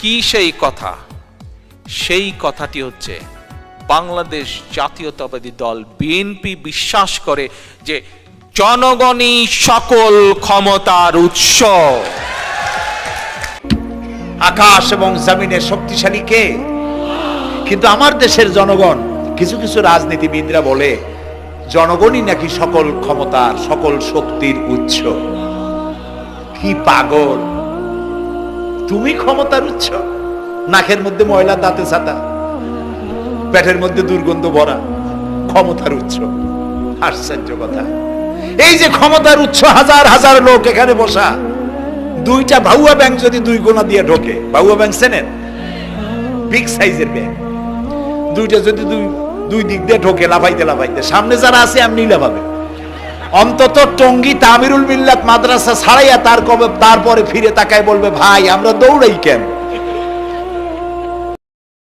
কি সেই কথা? সেই কথাটি হচ্ছে বাংলাদেশ জাতীয়তাবাদী দল বিএনপি বিশ্বাস করে যে জনগণই সকল ক্ষমতার উৎস। আকাশ এবং জমিনের শক্তিশালী কে? কিন্তু আমার দেশের জনগণ, কিছু কিছু রাজনীতিবিদরা বলে জনগণই নাকি সকল ক্ষমতার, সকল শক্তির উৎস। কি পাগল! তুমি ক্ষমতার উৎস? নাকের মধ্যে ময়লা, দাঁতে ছাতা, পেটের মধ্যে দুর্গন্ধ ভরা, ক্ষমতার উৎস? আশ্চর্য কথা। এই যে ক্ষমতার উৎস, হাজার হাজার লোক এখানে বসা, দুইটা ভাউয়া ব্যাংক যদি দুই কোণা দিয়ে ঢোকে, ভাউয়া ব্যাংক চেনেন? বিগ সাইজের ব্যাংক, দুইটা যদি দুই দিক দিয়ে ঢোকে লাফাইতে লাফাইতে, সামনে যারা আছে এমনি লাফাবে। অন্তত টঙ্গী তামিরুল মিল্লাত মাদ্রাসা ছাড়াইয়া তারপরে ফিরে তাকায় বলবে, ভাই আমরা দৌড়াই কেন?